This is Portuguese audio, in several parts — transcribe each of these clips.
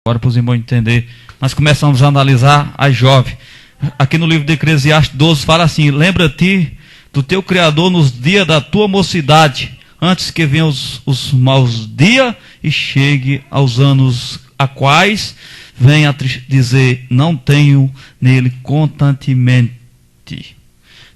Agora para os irmãos entenderem, nós começamos a analisar as jovens. Aqui no livro de Eclesiastes 12 fala assim: lembra-te do teu Criador nos dias da tua mocidade, antes que venham os maus dias e chegue aos anos a quais venha dizer, não tenho nele constantemente.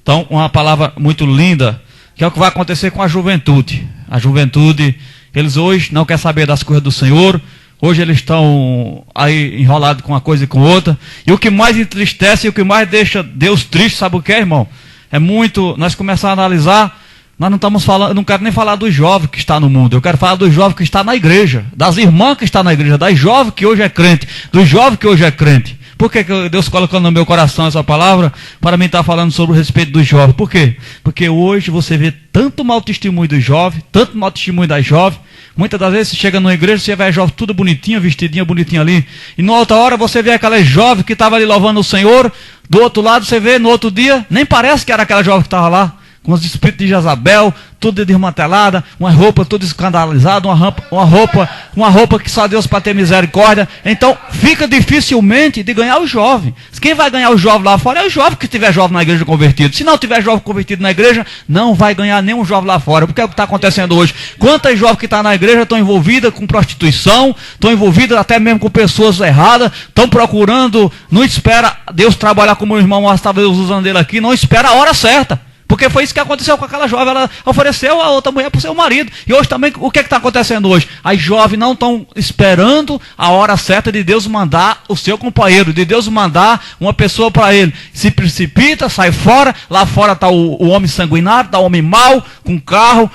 Então, uma palavra muito linda, que é o que vai acontecer com a juventude. A juventude, eles hoje não querem saber das coisas do Senhor. Hoje eles estão aí enrolados com uma coisa e com outra. E o que mais entristece e o que mais deixa Deus triste, sabe o que é, irmão? É muito, nós começamos a analisar, nós não estamos falando, eu não quero nem falar dos jovens que está no mundo, eu quero falar dos jovens que está na igreja, das irmãs que está na igreja, das jovens que hoje é crente, dos jovens que hoje é crente. Por que Deus colocou no meu coração essa palavra? Para mim estar falando sobre o respeito dos jovens. Por quê? Porque hoje você vê tanto mau testemunho dos jovens, tanto mau testemunho das jovens. Muitas das vezes você chega numa igreja, você vê a jovem tudo bonitinha, vestidinha, bonitinha ali. E na outra hora você vê aquela jovem que estava ali louvando o Senhor. Do outro lado você vê, no outro dia, nem parece que era aquela jovem que estava lá. Com os espíritos de Jezabel, tudo desmantelada, uma roupa toda escandalizada, uma roupa que só Deus para ter misericórdia. Então fica dificilmente de ganhar o jovem. Quem vai ganhar o jovem lá fora é o jovem que tiver jovem na igreja convertido. Se não tiver jovem convertido na igreja, não vai ganhar nenhum jovem lá fora. Porque é o que está acontecendo hoje. Quantas jovens que estão na igreja estão envolvidas com prostituição, estão envolvidas até mesmo com pessoas erradas, estão procurando, não espera Deus trabalhar como o irmão estava usando ele aqui, não espera a hora certa. Porque foi isso que aconteceu com aquela jovem, ela ofereceu a outra mulher para o seu marido. E hoje também, o que está acontecendo hoje? As jovens não estão esperando a hora certa de Deus mandar o seu companheiro, de Deus mandar uma pessoa para ele. Se precipita, sai fora, lá fora está o homem sanguinário, está o homem mau, com carro,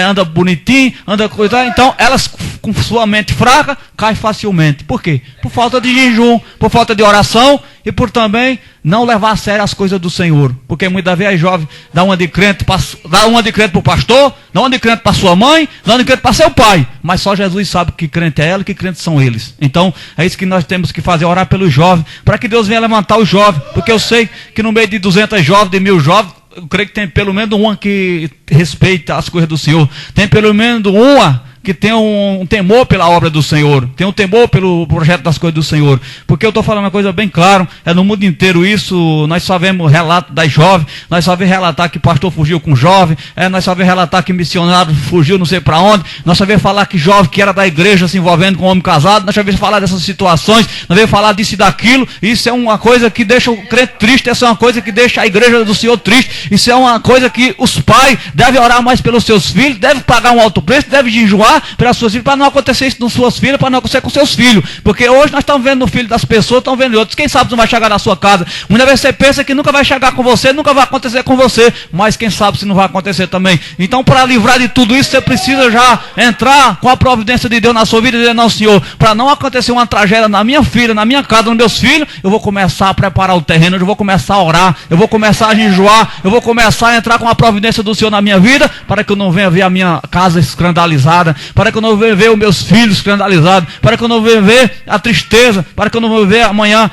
anda bonitinho, anda coisa. Então, elas com sua mente fraca, caem facilmente. Por quê? Por falta de jejum, por falta de oração e por também não levar a sério as coisas do Senhor. Porque muitas vezes a jovem dá uma de crente para o pastor, dá uma de crente para sua mãe, dá uma de crente para seu pai. Mas só Jesus sabe que crente é ela e que crentes são eles. Então é isso que nós temos que fazer, orar pelos jovens, para que Deus venha levantar os jovens. Porque eu sei que no meio de 200 jovens, de 1000 jovens, eu creio que tem pelo menos uma que respeita as coisas do Senhor. Tem pelo menos uma que tem um temor pela obra do Senhor, tem um temor pelo projeto das coisas do Senhor. Porque eu estou falando uma coisa bem clara, é no mundo inteiro isso, nós só vemos relato das jovens, nós só vemos relatar que pastor fugiu com jovem, nós só vemos relatar que missionário fugiu não sei para onde, nós só vemos falar que jovem que era da igreja se envolvendo com homem casado, nós só vemos falar dessas situações, nós vemos falar disso e daquilo. Isso é uma coisa que deixa o crente triste, isso é uma coisa que deixa a igreja do Senhor triste, isso é uma coisa que os pais devem orar mais pelos seus filhos, devem pagar um alto preço, devem jejuar pelas suas filhas, para não acontecer isso com suas filhas, para não acontecer com seus filhos. Porque hoje nós estamos vendo no filho das pessoas, estamos vendo outros. Quem sabe não vai chegar na sua casa. Muitas vezes você pensa que nunca vai chegar com você, nunca vai acontecer com você, mas quem sabe se não vai acontecer também. Então, para livrar de tudo isso, você precisa já entrar com a providência de Deus na sua vida e dizer, não, Senhor, para não acontecer uma tragédia na minha filha, na minha casa, nos meus filhos, eu vou começar a preparar o terreno, eu vou começar a orar, eu vou começar a jejuar, eu vou começar a entrar com a providência do Senhor na minha vida, para que eu não venha ver a minha casa escandalizada, para que eu não venha ver os meus filhos escandalizados, para que eu não venha ver a tristeza, para que eu não venha ver amanhã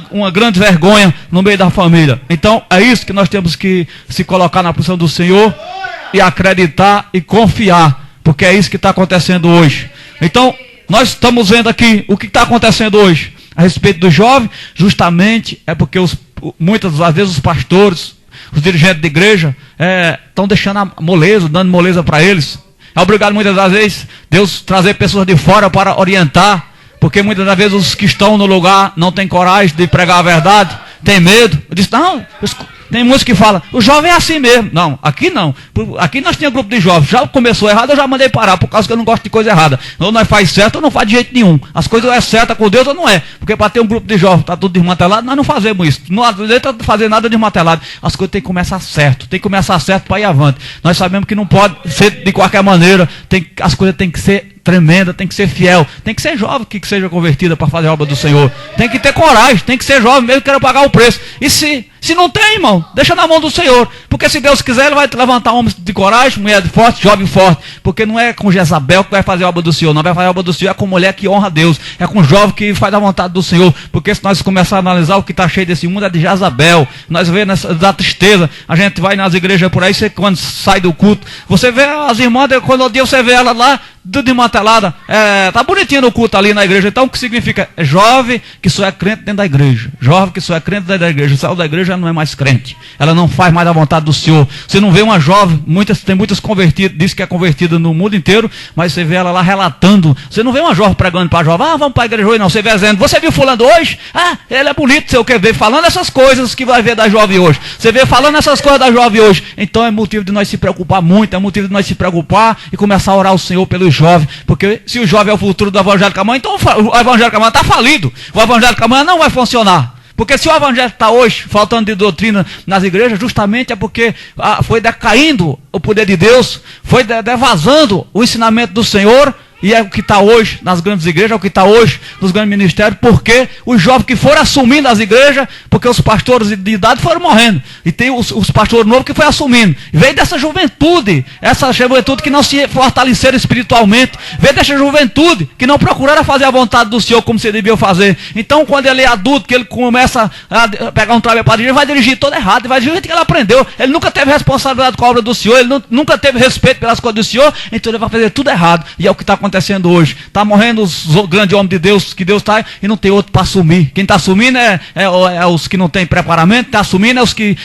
uma grande vergonha no meio da família. Então é isso que nós temos que se colocar na posição do Senhor e acreditar e confiar, porque é isso que está acontecendo hoje. Então nós estamos vendo aqui o que está acontecendo hoje a respeito do jovem, justamente é porque muitas das vezes os pastores, os dirigentes de igreja estão deixando a moleza, dando moleza para eles. É obrigado muitas das vezes Deus trazer pessoas de fora para orientar, porque muitas das vezes os que estão no lugar não têm coragem de pregar a verdade, tem medo. Eu disse, não, tem muitos que falam, o jovem é assim mesmo. Não, aqui não. Aqui nós tínhamos grupo de jovens, já começou errado, eu já mandei parar, por causa que eu não gosto de coisa errada. Ou nós faz certo ou não faz de jeito nenhum. As coisas é certa com Deus ou não é. Porque para ter um grupo de jovens, está tudo desmantelado, nós não fazemos isso. Não adianta fazer nada desmantelado. As coisas têm que começar certo, tem que começar certo para ir avante. Nós sabemos que não pode ser de qualquer maneira, as coisas têm que ser tremenda, tem que ser fiel, tem que ser jovem que seja convertida para fazer a obra do Senhor, tem que ter coragem, tem que ser jovem mesmo que queira pagar o preço. E se não tem, irmão, deixa na mão do Senhor, porque se Deus quiser ele vai levantar homens de coragem, mulher forte, jovem forte, porque não é com Jezabel que vai fazer a obra do Senhor, não vai fazer a obra do Senhor, é com mulher que honra a Deus, é com jovem que faz a vontade do Senhor, porque se nós começarmos a analisar o que está cheio desse mundo é de Jezabel, nós vemos da tristeza, a gente vai nas igrejas por aí, você quando sai do culto, você vê as irmãs, quando dia você vê ela lá, desmantelada, tá bonitinha no culto ali na igreja. Então o que significa? É jovem que só é crente dentro da igreja. Jovem que só é crente dentro da igreja. Saiu da igreja, ela não é mais crente. Ela não faz mais a vontade do Senhor. Você não vê uma jovem, tem muitas convertidas, diz que é convertida no mundo inteiro, mas você vê ela lá relatando. Você não vê uma jovem pregando para jovem, vamos para a igreja hoje, não. Você vê dizendo, você viu fulano hoje? Ele é bonito, você o que vê falando essas coisas que vai ver da jovem hoje. Você vê falando essas coisas da jovem hoje. Então é motivo de nós se preocupar muito, é motivo de nós se preocupar e começar a orar ao Senhor pelos jovens. Porque se o jovem é o futuro do evangelho amanhã, então o evangelho amanhã está falido. O evangelho amanhã não vai funcionar. Porque se o evangelho está hoje faltando de doutrina nas igrejas, justamente é porque foi decaindo o poder de Deus, foi devasando o ensinamento do Senhor. E é o que está hoje nas grandes igrejas, é o que está hoje nos grandes ministérios, porque os jovens que foram assumindo as igrejas, porque os pastores de idade foram morrendo, e tem os pastores novos que foram assumindo, veio dessa juventude, essa juventude que não se fortaleceram espiritualmente, veio dessa juventude que não procuraram fazer a vontade do Senhor como se deviam fazer. Então quando ele é adulto, que ele começa a pegar um trabalho para dirigir, ele vai dirigir todo errado, vai dirigir o que ele aprendeu, ele nunca teve responsabilidade com a obra do Senhor, ele nunca teve respeito pelas coisas do Senhor, então ele vai fazer tudo errado, e é o que está acontecendo hoje. Está morrendo os grandes homens de Deus, que Deus está, e não tem outro para assumir. Quem está assumindo é os que não têm preparamento, está assumindo é os que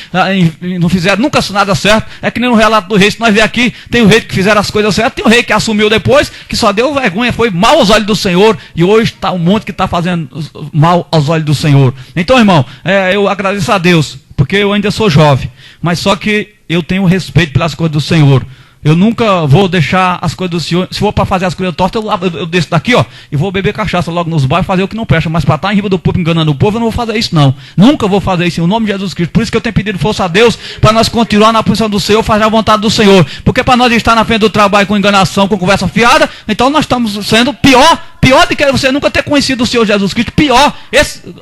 não fizeram nunca nada certo. É que nem no relato do rei, se nós ver aqui, tem o rei que fizeram as coisas certas, tem o rei que assumiu depois, que só deu vergonha, foi mal aos olhos do Senhor, e hoje está um monte que está fazendo mal aos olhos do Senhor. Então, irmão, eu agradeço a Deus, porque eu ainda sou jovem, mas só que eu tenho respeito pelas coisas do Senhor. Eu nunca vou deixar as coisas do Senhor. Se for para fazer as coisas tortas, eu desço daqui, e vou beber cachaça logo nos bairros, fazer o que não presta. Mas para estar em riba do povo, enganando o povo, eu não vou fazer isso, não. Nunca vou fazer isso, em nome de Jesus Cristo. Por isso que eu tenho pedido força a Deus, para nós continuar na posição do Senhor, fazer a vontade do Senhor. Porque para nós estar na frente do trabalho com enganação, com conversa fiada, então nós estamos sendo pior do que você nunca ter conhecido o Senhor Jesus Cristo. Pior,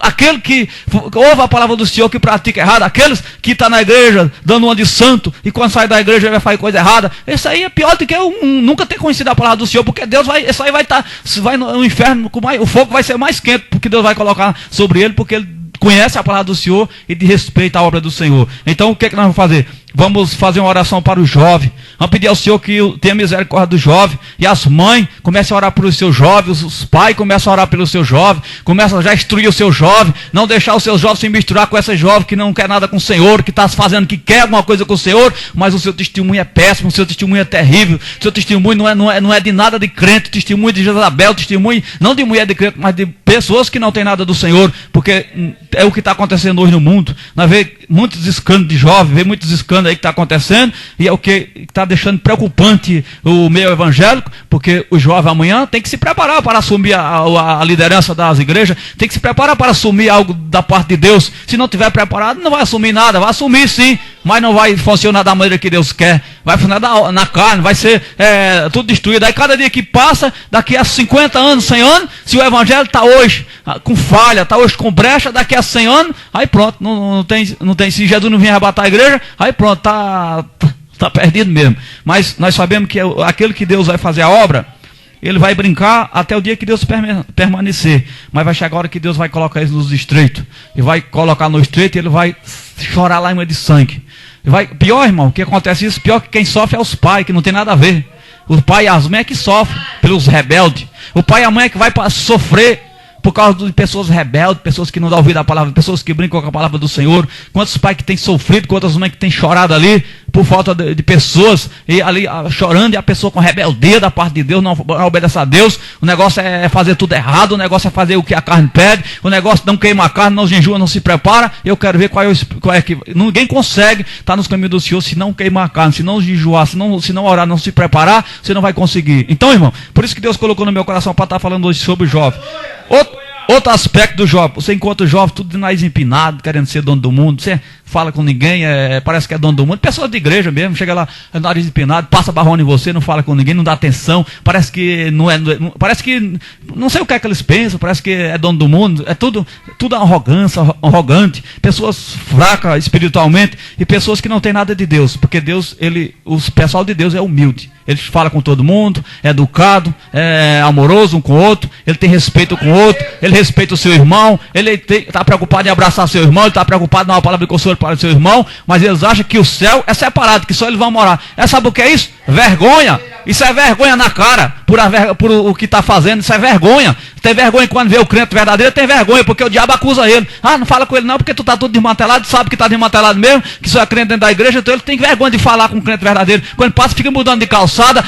aquele que ouve a palavra do Senhor, que pratica errado, aqueles que estão na igreja, dando uma de santo, e quando sai da igreja vai fazer coisa errada. Esse aí é pior do que eu nunca ter conhecido a palavra do Senhor, porque Deus isso aí vai estar, vai no inferno, o fogo vai ser mais quente, porque Deus vai colocar sobre ele, porque ele conhece a palavra do Senhor e de respeito à obra do Senhor. Então o que nós vamos fazer? Vamos fazer uma oração para o jovem. Vamos pedir ao Senhor que tenha misericórdia do jovem. E as mães comecem a orar pelos seus jovens. Os pais começam a orar pelos seus jovens. Começam já a instruir o seu jovem. Não deixar os seus jovens se misturar com essa jovem que não quer nada com o Senhor, que está fazendo, que quer alguma coisa com o Senhor, mas o seu testemunho é péssimo, o seu testemunho é terrível. O seu testemunho não é de nada de crente. O testemunho de Jezabel, testemunho não de mulher de crente, mas de pessoas que não têm nada do Senhor. Porque é o que está acontecendo hoje no mundo. Nós vemos muitos escândalos de jovens, vemos muitos escândalos aí que está acontecendo, e é o que está deixando preocupante o meio evangélico, porque o jovem amanhã tem que se preparar para assumir a liderança das igrejas, tem que se preparar para assumir algo da parte de Deus. Se não tiver preparado, não vai assumir nada, vai assumir sim, mas não vai funcionar da maneira que Deus quer, vai funcionar na carne, vai ser tudo destruído. Aí cada dia que passa, daqui a 50 anos, 100 anos, se o evangelho está hoje com falha, está hoje com brecha, daqui a 100 anos, aí pronto, não tem, se Jesus não vier arrebatar a igreja, aí pronto, está perdido mesmo. Mas nós sabemos que aquele que Deus vai fazer a obra, ele vai brincar até o dia que Deus permanecer. Mas vai chegar a hora que Deus vai colocar ele nos estreitos. E vai colocar no estreito e ele vai chorar lágrima de sangue. Pior, irmão, que acontece isso, pior que quem sofre é os pais, que não tem nada a ver. O pai e as mães é que sofrem pelos rebeldes. O pai e a mãe é que vai sofrer por causa de pessoas rebeldes, pessoas que não dão ouvido à palavra, pessoas que brincam com a palavra do Senhor. Quantos pais que têm sofrido, quantas mães que têm chorado ali por falta de pessoas, e ali chorando, e a pessoa com rebeldia da parte de Deus, não obedece a Deus. O negócio é fazer tudo errado, o negócio é fazer o que a carne pede, o negócio não queima a carne, não jejua, não se prepara. Eu quero ver qual é que ninguém consegue estar nos caminhos do Senhor se não queimar a carne, se não jejuar, se não orar, não se preparar, você não vai conseguir. Então, irmão, por isso que Deus colocou no meu coração para estar falando hoje sobre o jovem. Outro aspecto do jovem, você encontra o jovem tudo de nariz empinado, querendo ser dono do mundo, você fala com ninguém, parece que é dono do mundo, pessoa de igreja mesmo, chega lá, nariz empinado, passa barrão em você, não fala com ninguém, não dá atenção, parece que parece que, não sei o que é que eles pensam, parece que é dono do mundo, é tudo arrogante, pessoas fracas espiritualmente, e pessoas que não têm nada de Deus, porque Deus, o pessoal de Deus é humilde, ele fala com todo mundo, é educado, é amoroso um com o outro, ele tem respeito com o outro, ele respeita o seu irmão, ele está preocupado em abraçar seu irmão, ele está preocupado em dar uma palavra de consolo Senhor para o seu irmão, mas eles acham que o céu é separado, que só eles vão morar. Sabe o que é isso? Vergonha. Isso é vergonha na cara, por o que está fazendo, isso é vergonha. Tem vergonha quando vê o crente verdadeiro, tem vergonha, porque o diabo acusa ele. Não fala com ele não, porque tu está tudo desmantelado, sabe que está desmantelado mesmo, que só é crente dentro da igreja, então ele tem vergonha de falar com o crente verdadeiro. Quando passa, fica mudando de calçada,